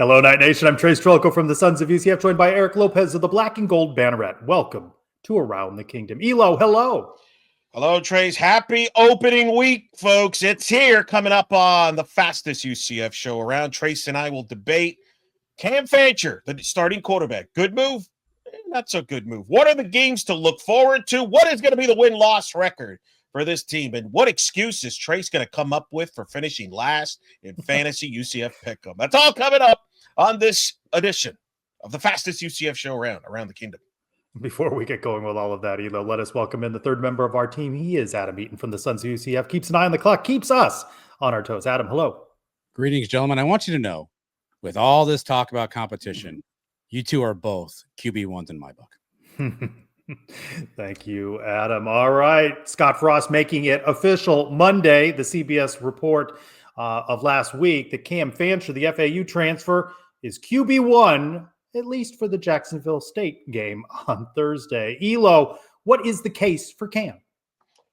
Hello, Night Nation. I'm Trylko from the Sons of UCF, joined by Eric Lopez of the Black and Gold Banneret. Welcome to Around the Kingdom. Elo, hello. Hello, Trace. Happy opening week, folks. It's here coming up on the fastest UCF show around. Trace and I will debate Cam Fancher, the starting quarterback. Good move? Not so good move. What are the games to look forward to? What is going to be the win-loss record for this team? And what excuse is Trace going to come up with for finishing last in fantasy UCF Pick'em? That's all coming up on this edition of the fastest UCF show around the kingdom. Before we get going with all of that, Elo, let us welcome in the third member of our team. He is Adam Eaton from the Sons of UCF. Keeps an eye on the clock, keeps us on our toes. Adam, hello. Greetings, gentlemen. I want you to know, with all this talk about competition, you two are both QB1s in my book. Thank you, Adam. All right. Scott Frost making it official Monday, the CBS report of last week that Cam Fancher, the FAU transfer, is QB1, at least for the Jacksonville State game on Thursday. Elo, what is the case for Cam?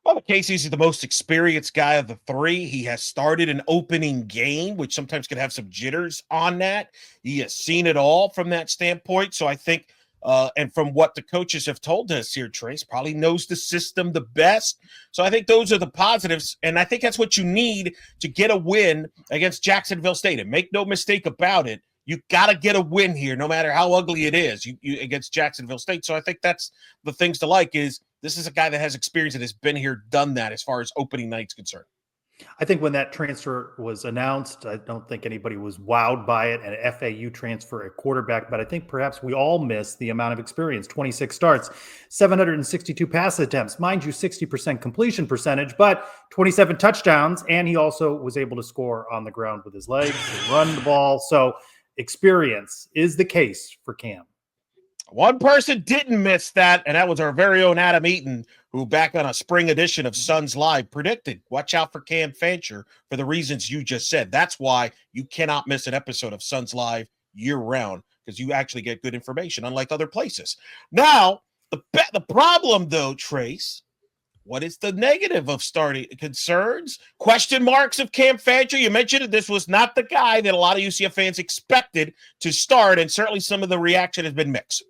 Well, the case is the most experienced guy of the three. He has started an opening game, which sometimes can have some jitters on that. He has seen it all from that standpoint. So I think, and from what the coaches have told us here, Trace probably knows the system the best. So I think those are the positives. And I think that's what you need to get a win against Jacksonville State. And make no mistake about it, you got to get a win here, no matter how ugly it is, you against Jacksonville State. So I think that's the things to like is this is a guy that has experience and has been here, done that as far as opening night's concerned. I think when that transfer was announced, I don't think anybody was wowed by it, an FAU transfer at quarterback, but I think perhaps we all missed the amount of experience. 26 starts, 762 pass attempts, mind you, 60% completion percentage, but 27 touchdowns, and he also was able to score on the ground with his legs and run the ball. So experience is the case for Cam. One person didn't miss that, and that was our very own Adam Eaton, who back on a spring edition of Suns Live predicted, watch out for Cam Fancher for the reasons you just said. That's why you cannot miss an episode of Suns Live year-round, because you actually get good information, unlike other places. Now, the problem, though, Trace, what is the negative of starting concerns? Question marks of Cam Fancher. You mentioned it. This was not the guy that a lot of UCF fans expected to start, and certainly some of the reaction has been mixed.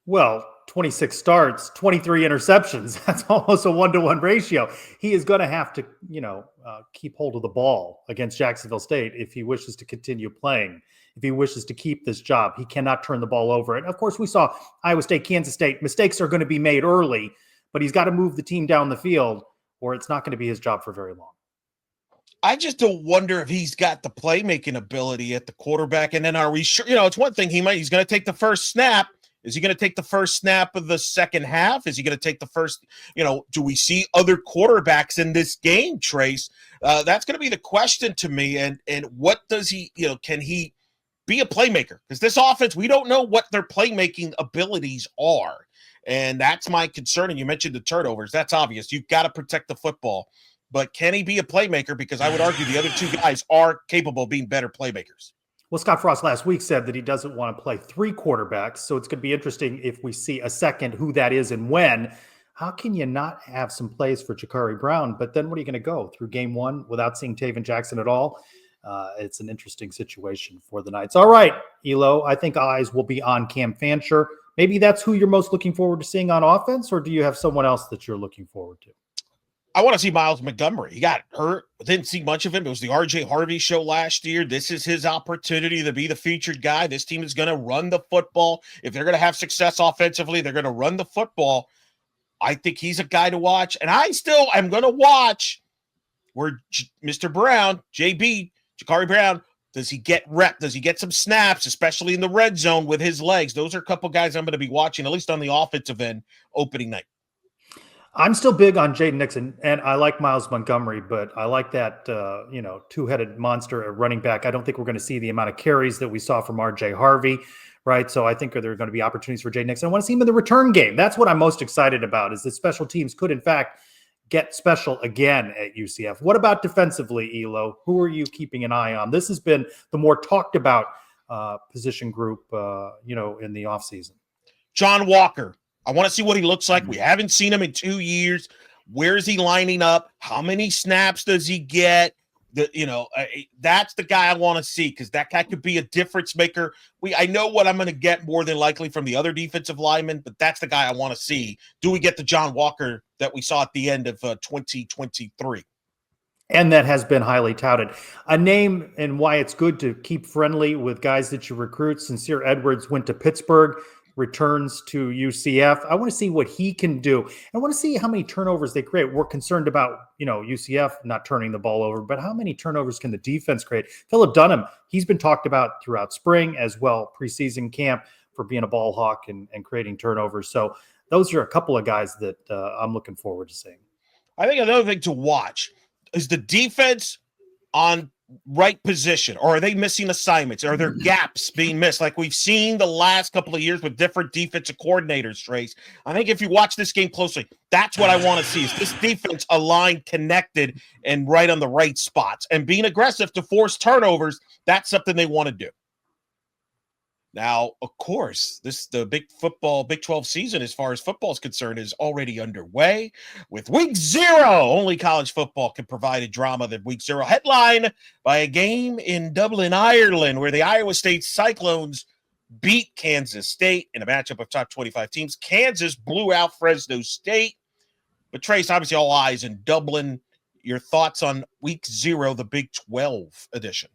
Well, 26 starts, 23 interceptions. That's almost a 1-to-1 ratio. He is going to have to, keep hold of the ball against Jacksonville State if he wishes to continue playing, if he wishes to keep this job. He cannot turn the ball over. And, of course, we saw Iowa State, Kansas State. Mistakes are going to be made early, but he's got to move the team down the field or it's not going to be his job for very long. I just don't wonder if he's got the playmaking ability at the quarterback. And then are we sure? It's one thing he's going to take the first snap. Is he going to take the first snap of the second half? Is he going to take the first, do we see other quarterbacks in this game, Trace? That's going to be the question to me. And what does he, can he be a playmaker? Because this offense, we don't know what their playmaking abilities are. And that's my concern. And you mentioned the turnovers. That's obvious. You've got to protect the football. But can he be a playmaker? Because I would argue the other two guys are capable of being better playmakers. Well, Scott Frost last week said that he doesn't want to play three quarterbacks. So it's going to be interesting if we see a second, who that is and when. How can you not have some plays for Jakari Brown? But then what are you going to go through game one without seeing Taven Jackson at all? It's an interesting situation for the Knights. All right, Elo, I think eyes will be on Cam Fancher. Maybe that's who you're most looking forward to seeing on offense, or do you have someone else that you're looking forward to? I want to see Miles Montgomery. He got hurt. Didn't see much of him. It was the RJ Harvey show last year. This is his opportunity to be the featured guy. This team is going to run the football. If they're going to have success offensively, they're going to run the football. I think he's a guy to watch. And I still am going to watch where Mr. Brown, JB, Jakari Brown, does he get rep? Does he get some snaps, especially in the red zone with his legs? Those are a couple guys I'm going to be watching, at least on the offensive end, opening night. I'm still big on Jaden Nixon, and I like Miles Montgomery, but I like that, two-headed monster at running back. I don't think we're going to see the amount of carries that we saw from RJ Harvey, right? So I think there are going to be opportunities for Jaden Nixon. I want to see him in the return game. That's what I'm most excited about, is that special teams could, in fact, get special again at UCF. What about defensively, Elo? Who are you keeping an eye on? This has been the more talked about position group, in the offseason. John Walker. I want to see what he looks like. We haven't seen him in 2 years. Where is he lining up? How many snaps does he get? That's the guy I want to see, because that guy could be a difference maker. I know what I'm going to get more than likely from the other defensive linemen, but that's the guy I want to see. Do we get the John Walker that we saw at the end of 2023? And that has been highly touted. A name and why it's good to keep friendly with guys that you recruit. Sincere Edwards went to Pittsburgh, returns to UCF. I want to see what he can do. I want to see how many turnovers they create. We're concerned about, UCF not turning the ball over, but how many turnovers can the defense create? Philip Dunham, he's been talked about throughout spring as well, preseason camp, for being a ball hawk and creating turnovers. So those are a couple of guys that I'm looking forward to seeing. I think another thing to watch is the defense on right position, or are they missing assignments? Are there gaps being missed like we've seen the last couple of years with different defensive coordinators, Trace? I think if you watch this game closely, that's what I want to see, is this defense aligned, connected, and right on the right spots, and being aggressive to force turnovers. That's something they want to do. Now, of course, the Big 12 season, as far as football is concerned, is already underway. With week 0, only college football can provide a drama than week 0. Headline by a game in Dublin, Ireland, where the Iowa State Cyclones beat Kansas State in a matchup of top 25 teams. Kansas blew out Fresno State. But Trace, obviously all eyes in Dublin. Your thoughts on week 0, the Big 12 edition?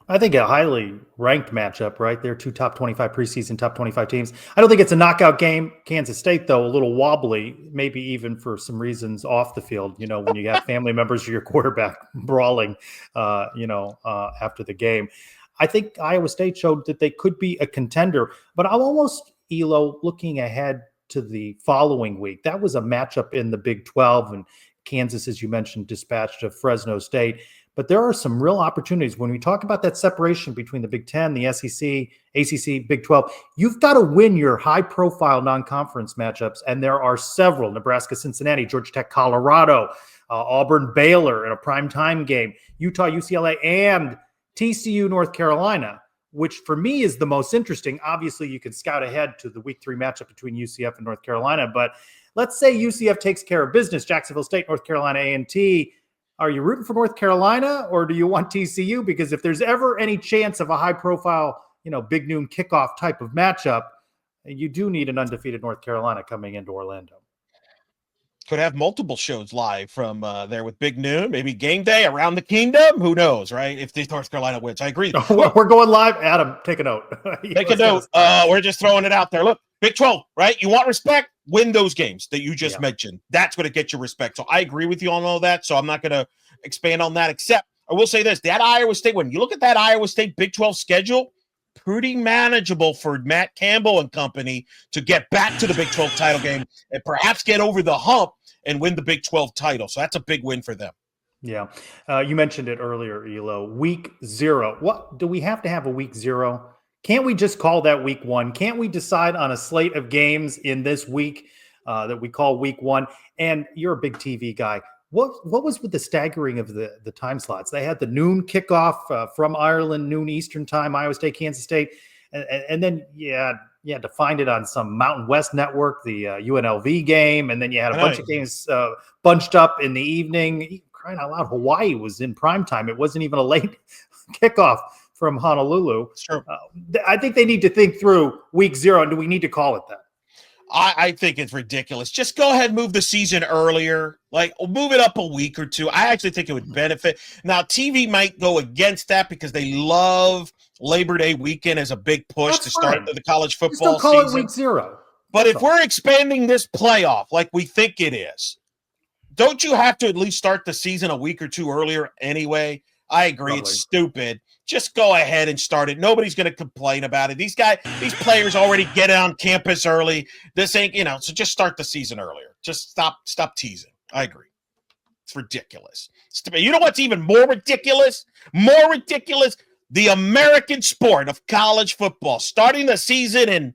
I think a highly ranked matchup, right? They're two top 25 preseason, top 25 teams. I don't think it's a knockout game. Kansas State, though, a little wobbly, maybe even for some reasons off the field, when you have family members of your quarterback brawling, after the game. I think Iowa State showed that they could be a contender, but I'm almost, Elo, looking ahead to the following week. That was a matchup in the Big 12, and Kansas, as you mentioned, dispatched of Fresno State. But there are some real opportunities when we talk about that separation between the Big 10, the SEC, ACC, Big 12. You've got to win your high-profile non-conference matchups, and there are several: Nebraska, Cincinnati, Georgia Tech, Colorado, Auburn, Baylor in a primetime game, Utah, UCLA, and TCU, North Carolina, which for me is the most interesting. Obviously, you can scout ahead to the week 3 matchup between UCF and North Carolina, but let's say UCF takes care of business, Jacksonville State, North Carolina A&T. Are you rooting for North Carolina, or do you want TCU? Because if there's ever any chance of a high-profile, big noon kickoff type of matchup, you do need an undefeated North Carolina coming into Orlando. Could have multiple shows live from there with Big Noon, maybe game day around the kingdom. Who knows, right? If the North Carolina wins, I agree. We're going live. Adam, take a note. Take a note. We're just throwing it out there. Look, Big 12, right? You want respect? Win those games that you just mentioned. That's going to get you respect. So I agree with you on all that. So I'm not going to expand on that, except I will say this: that Iowa State, when you look at that Iowa State Big 12 schedule, pretty manageable for Matt Campbell and company to get back to the Big 12 title game and perhaps get over the hump and win the Big 12 title. So that's a big win for them. Yeah. You mentioned it earlier, Elo. Week 0. What do we have to have a week 0? Can't we just call that week 1? Can't we decide on a slate of games in this week that we call week 1? And you're a big TV guy. What was with the staggering of the time slots? They had the noon kickoff from Ireland, noon Eastern time, Iowa State, Kansas State. And then you had to find it on some Mountain West network, the UNLV game. And then you had a bunch of games bunched up in the evening. Crying out loud, Hawaii was in prime time. It wasn't even a late kickoff from Honolulu. Sure. I think they need to think through week 0. And do we need to call it that? I think it's ridiculous. Just go ahead and move the season earlier. Move it up a week or 2. I actually think it would benefit. Now, TV might go against that because they love Labor Day weekend as a big push to start the college football season. Call season. It week 0. But if we're expanding this playoff like we think it is, don't you have to at least start the season a week or 2 earlier anyway? I agree. Probably. It's stupid. Just go ahead and start it. Nobody's going to complain about it. These players already get on campus early. This ain't, so just start the season earlier. Just stop teasing. I agree. It's ridiculous. You know what's even more ridiculous? More ridiculous? The American sport of college football starting the season in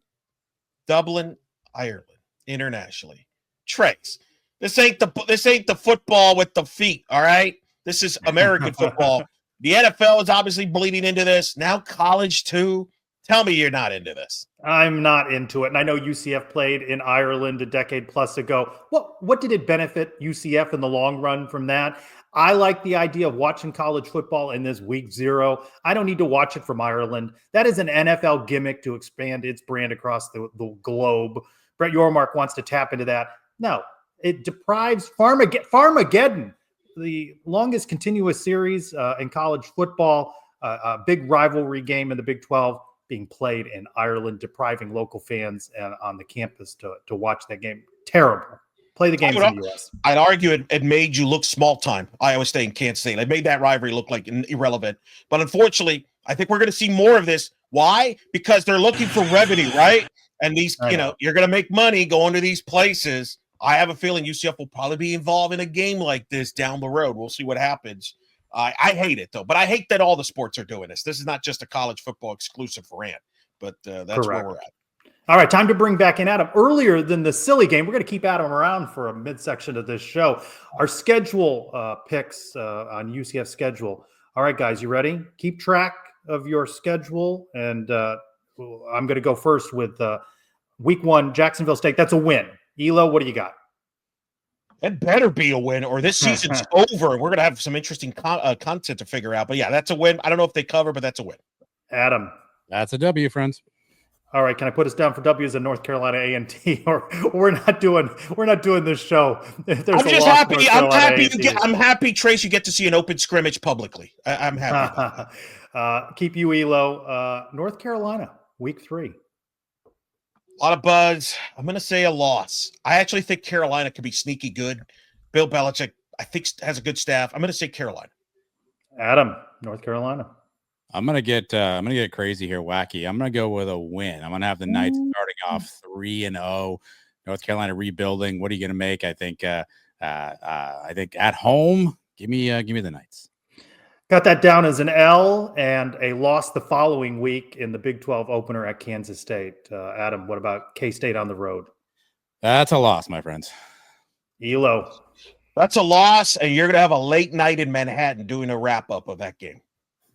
Dublin, Ireland, internationally. Trace, this ain't the football with the feet, all right? This is American football. The NFL is obviously bleeding into this. Now college too. Tell me you're not into this. I'm not into it. And I know UCF played in Ireland a decade plus ago. What did it benefit UCF in the long run from that? I like the idea of watching college football in this week 0. I don't need to watch it from Ireland. That is an NFL gimmick to expand its brand across the globe. Brett Yormark wants to tap into that. No, it deprives Farmageddon, the longest continuous series in college football, a big rivalry game in the Big 12 being played in Ireland, depriving local fans on the campus to watch that game. Terrible. Play the games in the U.S. I'd argue it made you look small time. Iowa State and Kansas State. It made that rivalry look like irrelevant. But unfortunately, I think we're going to see more of this. Why? Because they're looking for revenue, right? And these, you're going to make money going to these places. I have a feeling UCF will probably be involved in a game like this down the road. We'll see what happens. I hate it, though. But I hate that all the sports are doing this. This is not just a college football exclusive rant, but that's where we're at. All right, time to bring back in Adam. Earlier than the silly game, we're going to keep Adam around for a midsection of this show. Our schedule picks on UCF schedule. All right, guys, you ready? Keep track of your schedule, and I'm going to go first with week 1, Jacksonville State. That's a win. Elo, what do you got? It better be a win, or this season's over. We're going to have some interesting content to figure out. But yeah, that's a win. I don't know if they cover, but that's a win. Adam, that's a W, friends. All right, can I put us down for W's in North Carolina A&T, or we're not doing this show? I'm just happy. I'm happy, Trace. You get to see an open scrimmage publicly. I'm happy. Keep you Elo. North Carolina, week 3. A lot of buzz. I'm going to say a loss. I actually think Carolina could be sneaky good. Bill Belichick, I think, has a good staff. I'm going to say Carolina. Adam, North Carolina. I'm gonna get crazy here, wacky. I'm gonna go with a win. I'm gonna have the Knights starting off 3-0. North Carolina rebuilding. What are you gonna make? I think at home. Give me the Knights. Got that down as an L and a loss the following week in the Big 12 opener at Kansas State. Adam, what about K-State on the road? That's a loss, my friends. Elo. That's a loss, and you're gonna have a late night in Manhattan doing a wrap up of that game.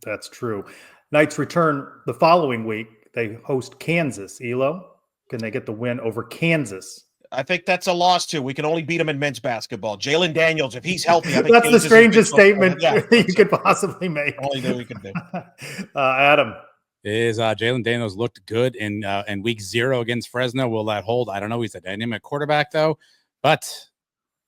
That's true. Knights return the following week. They host Kansas. Elo, can they get the win over Kansas? I think that's a loss, too. We can only beat them in men's basketball. Jalen Daniels, if he's healthy, I think that's Kansas the strangest statement you could possibly make. Only thing we can do. Adam. Is Jalen Daniels looked good in week 0 against Fresno. Will that hold? I don't know. He's a dynamic quarterback, though. But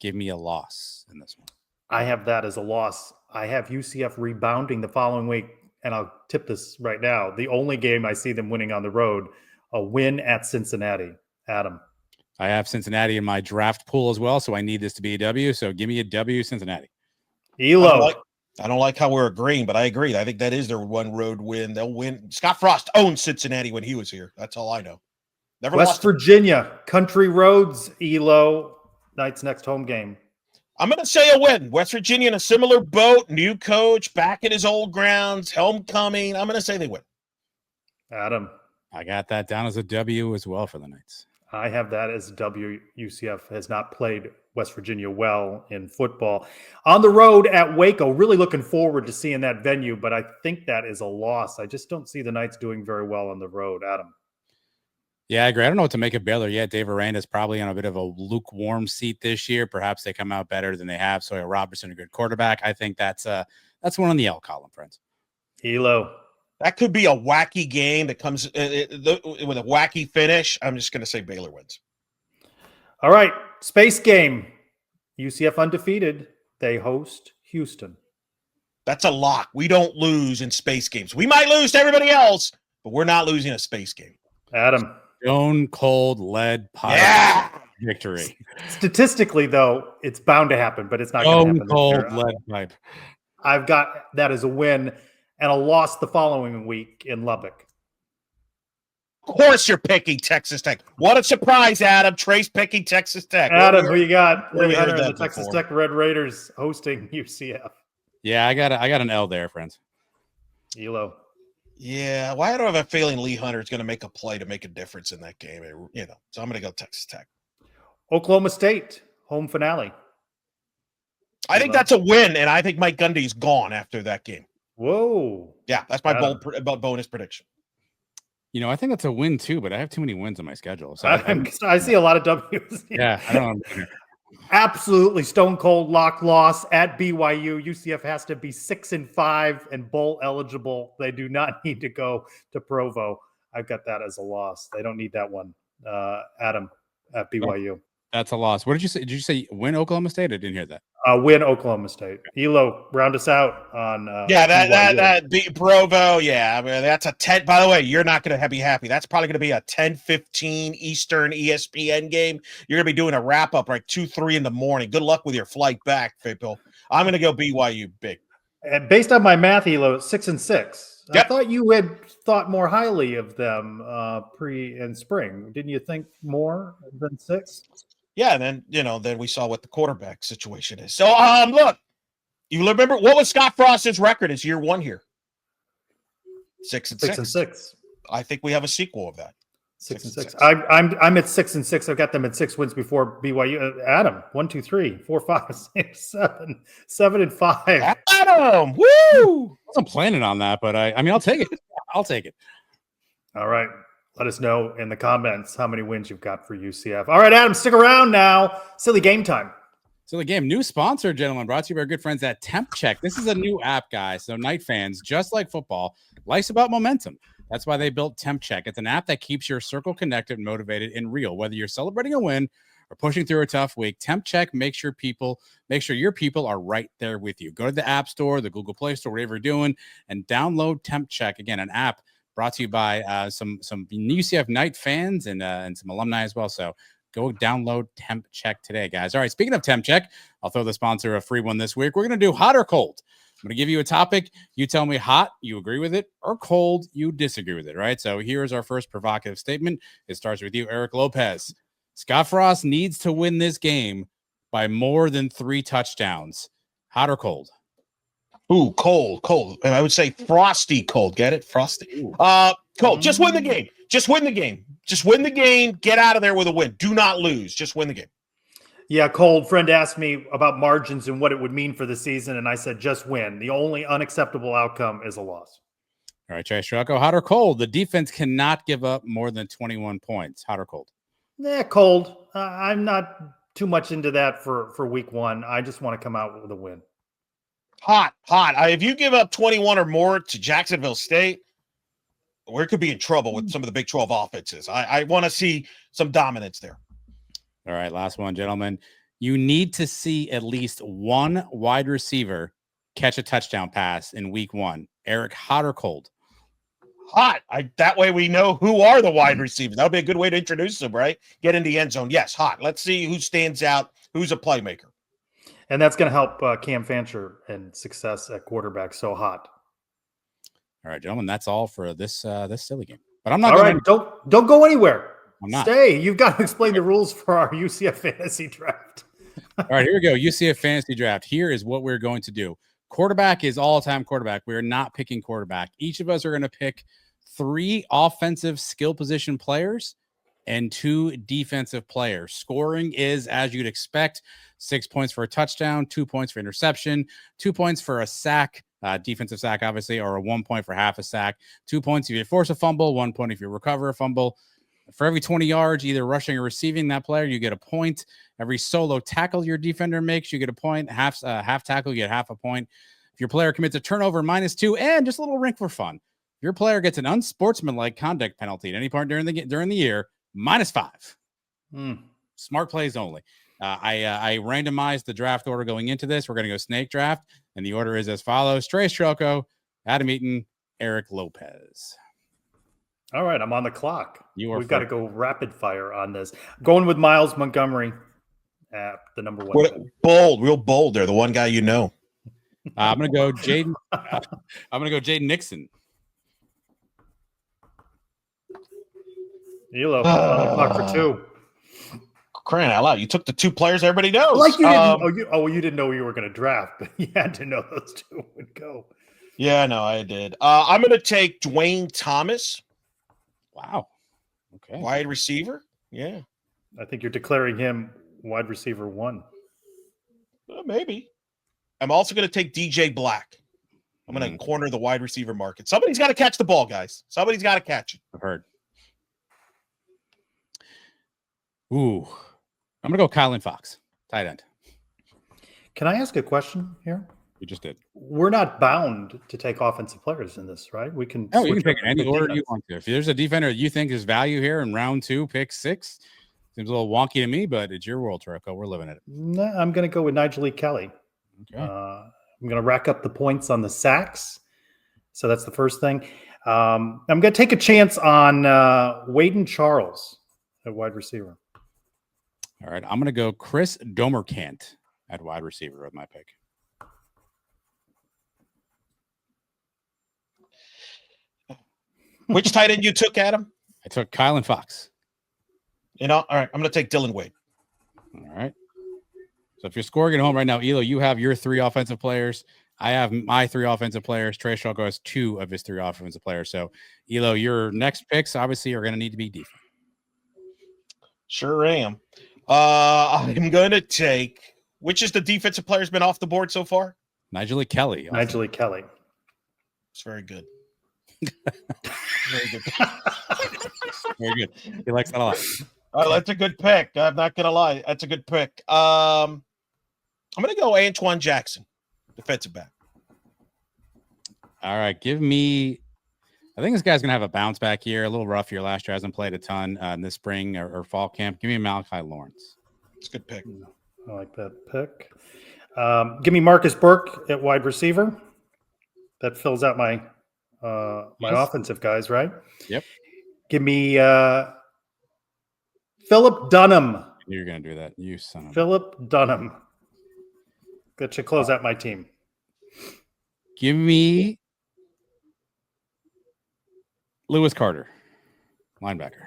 give me a loss in this one. I have that as a loss. I have UCF rebounding the following week, and I'll tip this right now. The only game I see them winning on the road, a win at Cincinnati. Adam. I have Cincinnati in my draft pool as well, so I need this to be a W. So give me a W, Cincinnati. Elo. I don't like how we're agreeing, but I agree. I think that is their one road win. They'll win. Scott Frost owned Cincinnati when he was here. That's all I know. Never West lost Virginia, Country Roads, Elo. Knights' next home game. I'm going to say a win. West Virginia in a similar boat, new coach, back at his old grounds, homecoming. I'm going to say they win. Adam. I got that down as a W as well for the Knights. I have that as a W. UCF has not played West Virginia well in football. On the road at Waco, really looking forward to seeing that venue, but I think that is a loss. I just don't see the Knights doing very well on the road. Adam. Yeah, I agree. I don't know what to make of Baylor yet. Dave Aranda's probably on a bit of a lukewarm seat this year. Perhaps they come out better than they have. Sawyer Robertson, a good quarterback. I think that's one on the L column, friends. Elo. That could be a wacky game that comes with a wacky finish. I'm just going to say Baylor wins. All right, space game. UCF undefeated. They host Houston. That's a lock. We don't lose in space games. We might lose to everybody else, but we're not losing a space game. Adam. Stone cold lead pipe victory. Statistically, though, it's bound to happen, but it's not going to happen. Stone cold lead pipe. I've got that as a win and a loss the following week in Lubbock. Of course you're picking Texas Tech. What a surprise, Adam. Trace picking Texas Tech. Adam, who you got? Lee Hunter Hunter and the Texas Tech Red Raiders hosting UCF. Yeah, I got an L there, friends. Elo. Yeah, why do I have a feeling Lee Hunter is going to make a play to make a difference in that game? So I'm going to go Texas Tech. Oklahoma State, home finale. I think that's a win, and I think Mike Gundy's gone after that game. Whoa. Yeah, that's my bonus prediction. I think that's a win too, but I have too many wins on my schedule. So I see a lot of W's. yeah, I don't know. Absolutely stone cold lock loss at BYU. UCF has to be 6-5 and bowl eligible. They do not need to go to Provo. I've got that as a loss. They don't need that one. Adam at BYU. That's a loss. What did you say? Did you say win Oklahoma State? I didn't hear that. Win Oklahoma State. Elo, round us out on Provo. Yeah, I mean, that's a 10. By the way, you're not going to be happy. That's probably going to be a 10:15 Eastern ESPN game. You're going to be doing a wrap up like 2-3 in the morning. Good luck with your flight back, people. I'm going to go BYU big. And based on my math, Elo, 6-6. Yep. I thought you had thought more highly of them pre and spring. Didn't you think more than 6? Yeah, and then we saw what the quarterback situation is. So, look, you remember what was Scott Frost's record his year 1 here? 6-6. 6-6. I think we have a sequel of that. 6-6. I'm at 6-6. I've got them at 6 wins before BYU. Adam, 1, 2, 3, 4, 5, 6, 7, 7-5. Adam, woo! I wasn't planning on that, but I mean, I'll take it. I'll take it. All right. Let us know in the comments how many wins you've got for UCF. All right, Adam, stick around now. Silly game time. Silly game. New sponsor, gentlemen, brought to you by our good friends at Temp Check. This is a new app, guys. So Knight fans, just like football, life's about momentum. That's why they built Temp Check. It's an app that keeps your circle connected, motivated, and real. Whether you're celebrating a win or pushing through a tough week, Temp Check makes sure your people are right there with you. Go to the App Store, the Google Play Store, whatever you're doing, and download Temp Check. Again, an app brought to you by some UCF Knight fans and some alumni as well. So go download Temp Check today, guys. All right, speaking of Temp Check, I'll throw the sponsor a free one this week. We're going to do hot or cold. I'm going to give you a topic. You tell me hot, you agree with it, or cold, you disagree with it, right? So here's our first provocative statement. It starts with you, Eric Lopez. Scott Frost needs to win this game by more than 3 touchdowns. Hot or cold? Ooh, cold. And I would say frosty cold. Get it? Frosty. Cold. Just win the game. Just win the game. Just win the game. Get out of there with a win. Do not lose. Just win the game. Yeah, cold. Friend asked me about margins and what it would mean for the season, and I said just win. The only unacceptable outcome is a loss. All right, Trylko, hot or cold? The defense cannot give up more than 21 points. Hot or cold? Yeah, cold. I'm not too much into that for week 1. I just want to come out with a win. Hot. If you give up 21 or more to Jacksonville State, we could be in trouble with some of the Big 12 offenses. I want to see some dominance there. All right, last one, gentlemen. You need to see at least one wide receiver catch a touchdown pass in week 1. Eric, hot or cold? Hot. That way we know who are the wide receivers. That would be a good way to introduce them, right? Get in the end zone. Yes, hot. Let's see who stands out, who's a playmaker. And that's going to help Cam Fancher and success at quarterback. So hot. All right, gentlemen, that's all for this silly game. But I'm not all right. Don't go anywhere. I'm not. Stay. You've got to explain the rules for our UCF fantasy draft. All right, here we go. UCF fantasy draft. Here is what we're going to do. Quarterback is all-time quarterback. We are not picking quarterback. Each of us are going to pick 3 offensive skill position players and 2 defensive players. Scoring is, as you'd expect, 6 points for a touchdown, 2 points for interception, 2 points for a sack, defensive sack, obviously, or a 1 point for half a sack, 2 points if you force a fumble, 1 point if you recover a fumble. For every 20 yards, either rushing or receiving that player, you get a point. Every solo tackle your defender makes, you get a point. Half tackle, you get half a point. If your player commits a turnover, -2, and just a little rink for fun. If your player gets an unsportsmanlike conduct penalty at any part during the year, -5. Smart plays only. I randomized the draft order going into this. We're going to go snake draft, and the order is as follows: Trace Trylko, Adam Eaton, Eric Lopez. All right, I'm on the clock. We've got to go rapid fire on this. Going with Miles Montgomery at the number 1. Real bold there. The one guy you know. I'm going to go Jaden. I'm going to go Jaden Nixon. Elo, on the clock for 2. Crying out loud. You took the 2 players everybody knows. Like you didn't you didn't know you were going to draft, but you had to know those 2 would go. Yeah, no, I did. I'm going to take Dwayne Thomas. Wow. Okay. Wide receiver. Yeah. I think you're declaring him wide receiver 1. Maybe. I'm also going to take DJ Black. I'm going to corner the wide receiver market. Somebody's got to catch the ball, guys. Somebody's got to catch it. I've heard. Ooh. I'm going to go Kylan Fox, tight end. Can I ask a question here? We just did. We're not bound to take offensive players in this, right? We can. No, you can switch pick up any to order defense. you want to. If there's a defender you think is value here in round 2, pick 6, seems a little wonky to me, but it's your world, Trylko. We're living it. No, I'm going to go with Nigel Kelly. Okay. I'm going to rack up the points on the sacks. So that's the first thing. I'm going to take a chance on Waden Charles at wide receiver. All right. I'm going to go Chris Domerkant at wide receiver with my pick. Which tight end you took, Adam? I took Kylan Fox. All right, I'm going to take Dylan Wade. All right. So if you're scoring at home right now, Elo, you have your 3 offensive players. I have my 3 offensive players. Trylko has 2 of his 3 offensive players. So, Elo, your next picks obviously are going to need to be defense. Sure am. I'm going to take – which is the defensive player's been off the board so far? Nigel Kelly. Nigel Kelly. It's very good. Very good. Very good. He likes that a lot. That's a good pick. I'm not going to lie. That's a good pick. I'm going to go Antoine Jackson, defensive back. All right. Give me – I think this guy's going to have a bounce back year. A little rough year last year. Hasn't played a ton in this spring or fall camp. Give me Malachi Lawrence. It's a good pick. I like that pick. Give me Marcus Burke at wide receiver. That fills out my offensive guys, right? Yep. Give me Philip Dunham. You're going to do that. You son of a... Philip Dunham. That should close out my team. Give me Lewis Carter, linebacker.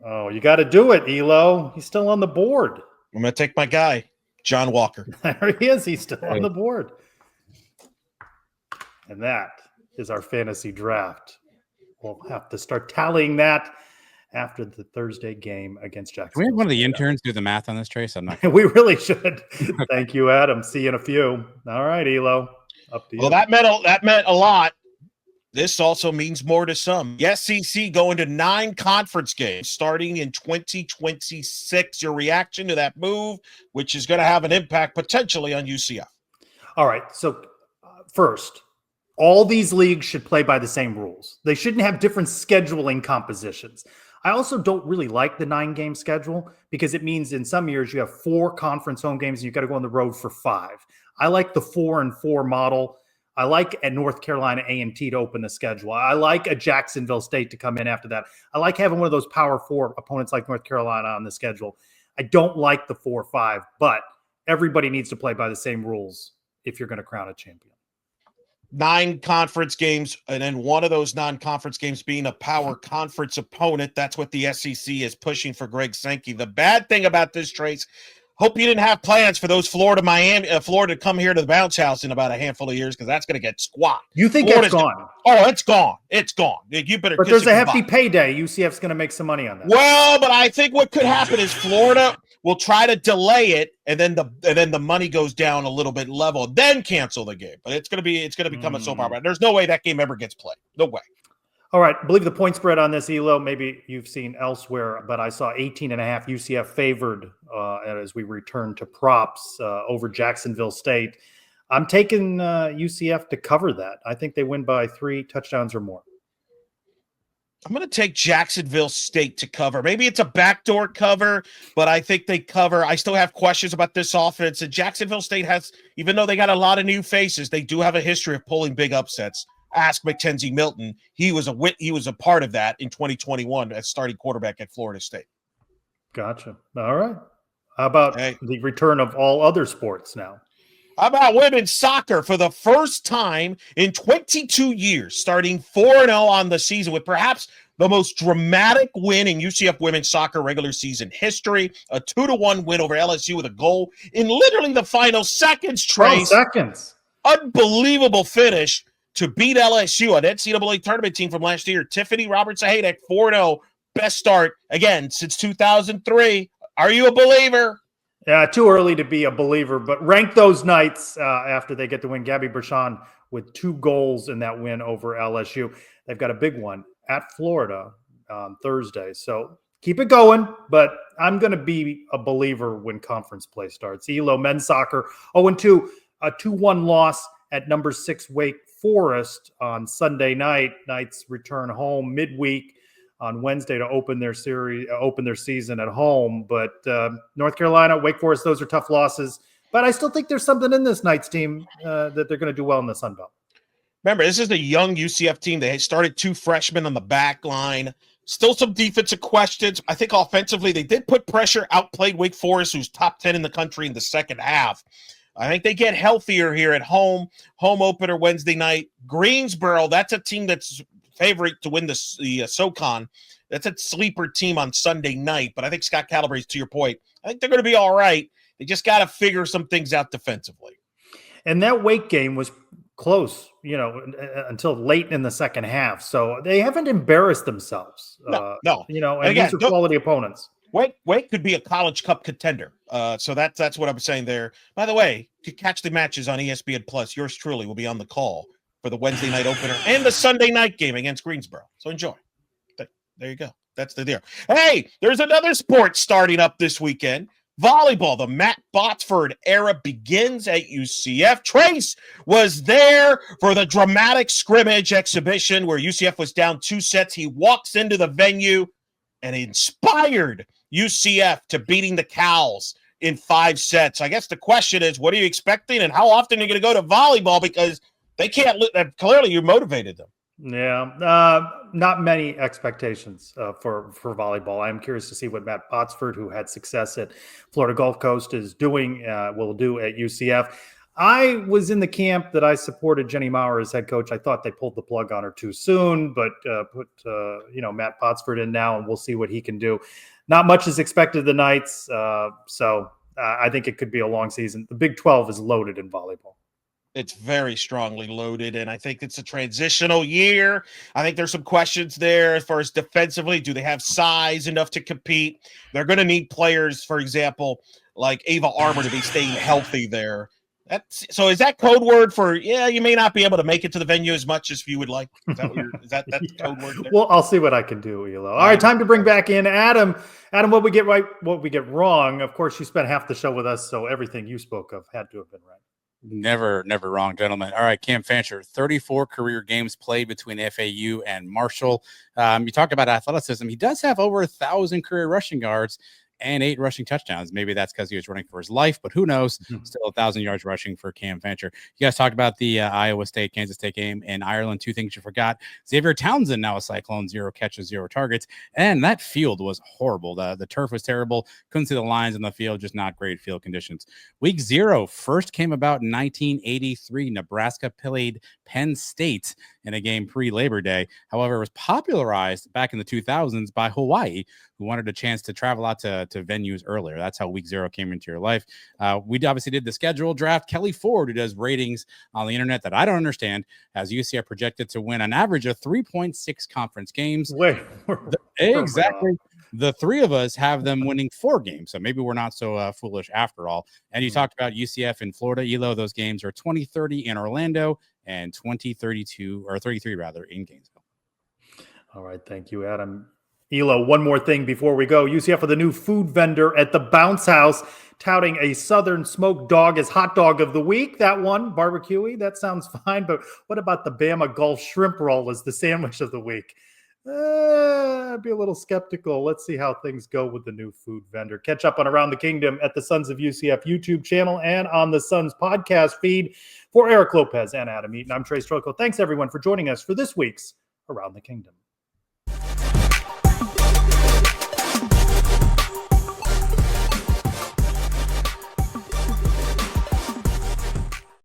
Oh, you got to do it, Elo. He's still on the board. I'm going to take my guy, John Walker. There he is. He's still on the board. And that is our fantasy draft. We'll have to start tallying that after the Thursday game against Jackson. Can we have one of the interns do the math on this, Trace? I'm not. We really should. Thank you, Adam. See you in a few. All right, Elo. Up to you. Well, that meant a lot. This also means more to some. The SEC going to 9 conference games starting in 2026. Your reaction to that move, which is going to have an impact potentially on UCF. All right. So first, all these leagues should play by the same rules. They shouldn't have different scheduling compositions. I also don't really like the 9-game schedule because it means in some years you have 4 conference home games and you've got to go on the road for 5. I like the 4-and-4 model. I like a North Carolina A&T to open the schedule. I like a Jacksonville State to come in after that. I like having one of those Power 4 opponents like North Carolina on the schedule. I don't like the 4-5, but everybody needs to play by the same rules if you're going to crown a champion. 9 conference games, and then one of those non-conference games being a power conference opponent. That's what the SEC is pushing for Greg Sankey. The bad thing about this, Trace, hope you didn't have plans for those Florida to come here to the bounce house in about a handful of years because that's going to get squat. You think Florida's it's gone? It's gone. It's gone. You better. But there's a hefty payday. UCF's going to make some money on that. Well, but I think what could happen is Florida will try to delay it, and then the money goes down a little bit level, then cancel the game. But it's going to become a soap opera. There's no way that game ever gets played. No way. All right. I believe the point spread on this, Elo, maybe you've seen elsewhere, but I saw 18.5 UCF favored as we return to props over Jacksonville State. I'm taking UCF to cover that. I think they win by 3 touchdowns or more. I'm going to take Jacksonville State to cover. Maybe it's a backdoor cover, but I think they cover. I still have questions about this offense. And Jacksonville State has, even though they got a lot of new faces, they do have a history of pulling big upsets. Ask Mackenzie Milton. He was a part of that in 2021 as starting quarterback at Florida State. Gotcha. All right. How about the return of all other sports now? How about women's soccer for the first time in 22 years, starting 4-0 on the season with perhaps the most dramatic win in UCF women's soccer regular season history, a 2-1 win over LSU with a goal in literally the final seconds, Trace. 12 seconds. Unbelievable finish to beat LSU, an NCAA tournament team from last year. Tiffany Roberts-Hayek, 4-0, best start, again, since 2003. Are you a believer? Yeah, too early to be a believer, but rank those Knights after they get the win. Gabby Bershon with 2 goals in that win over LSU. They've got a big one at Florida on Thursday. So keep it going, but I'm going to be a believer when conference play starts. ELO men's soccer 0-2, a 2-1 loss at number 6 Wake Forest on Sunday night. Knights return home midweek on Wednesday to open their season at home. But North Carolina, Wake Forest, those are tough losses. But I still think there's something in this Knights team that they're going to do well in the Sun Belt. Remember, this is a young UCF team. They started 2 freshmen on the back line. Still some defensive questions. I think offensively, they did put pressure, outplayed Wake Forest, who's top 10 in the country in the second half. I think they get healthier here at home. Home opener Wednesday night. Greensboro, that's a team that's favorite to win the SoCon. That's a sleeper team on Sunday night. But I think Scott Calabrese, to your point, I think they're going to be all right. They just got to figure some things out defensively. And that Wake game was close, until late in the second half. So they haven't embarrassed themselves. No. And again, these are quality opponents. Wake could be a College Cup contender. So that's what I'm saying there. By the way, you can catch the matches on ESPN Plus. Yours truly will be on the call for the Wednesday night opener and the Sunday night game against Greensboro. So enjoy. There you go. That's the deal. Hey, there's another sport starting up this weekend. Volleyball. The Matt Botsford era begins at UCF. Trace was there for the dramatic scrimmage exhibition where UCF was down 2 sets. He walks into the venue and inspired UCF to beating the Cows in 5 sets. I guess the question is, what are you expecting and how often are you going to go to volleyball? Because they can't clearly you motivated them. Yeah, not many expectations for volleyball. I'm curious to see what Matt Botsford, who had success at Florida Gulf Coast, will do at UCF. I was in the camp that I supported Jenny Maurer as head coach. I thought they pulled the plug on her too soon, but put Matt Botsford in now, and we'll see what he can do. Not much is expected of the Knights, so I think it could be a long season. The Big 12 is loaded in volleyball. It's very strongly loaded, and I think it's a transitional year. I think there's some questions there as far as defensively. Do they have size enough to compete? They're going to need players, for example, like Ava Armour to be staying healthy there. So is that code word for, you may not be able to make it to the venue as much as you would like? Is that that's yeah. code word there? Well, I'll see what I can do, Elo. All right, time to bring back in Adam. Adam, what we get right, what we get wrong. Of course, you spent half the show with us, so everything you spoke of had to have been right. Never wrong, gentlemen. All right, Cam Fancher, 34 career games played between FAU and Marshall. You talk about athleticism. He does have over 1,000 career rushing yards and 8 rushing touchdowns. Maybe that's because he was running for his life, but who knows? Still 1,000 yards rushing for Cam Fancher. You guys talked about the Iowa State, Kansas State game in Ireland. 2 things you forgot. Xavier Townsend, now a Cyclone, 0 catches, 0 targets. And that field was horrible. The turf was terrible. Couldn't see the lines in the field, just not great field conditions. Week 0 first came about in 1983. Nebraska played Penn State in a game pre-Labor Day. However, it was popularized back in the 2000s by Hawaii, who wanted a chance to travel out to venues earlier. That's how week 0 came into your life. We obviously did the schedule draft. Kelly Ford, who does ratings on the internet that I don't understand, has UCF projected to win an average of 3.6 conference games. Exactly. The 3 of us have them winning 4 games. So maybe we're not so foolish after all. And you talked about UCF in Florida. Elo, those games are 2030 in Orlando and 2032 or 33 rather in Gainesville. All right. Thank you, Adam. Elo, one more thing before we go. UCF with a new food vendor at the Bounce House, touting a Southern smoked dog as hot dog of the week. That one, barbecue-y, that sounds fine. But what about the Bama Gulf shrimp roll as the sandwich of the week? I'd be a little skeptical. Let's see how things go with the new food vendor. Catch up on Around the Kingdom at the Sons of UCF YouTube channel and on the Sons podcast feed. For Eric Lopez and Adam Eaton, I'm Trylko. Thanks, everyone, for joining us for this week's Around the Kingdom.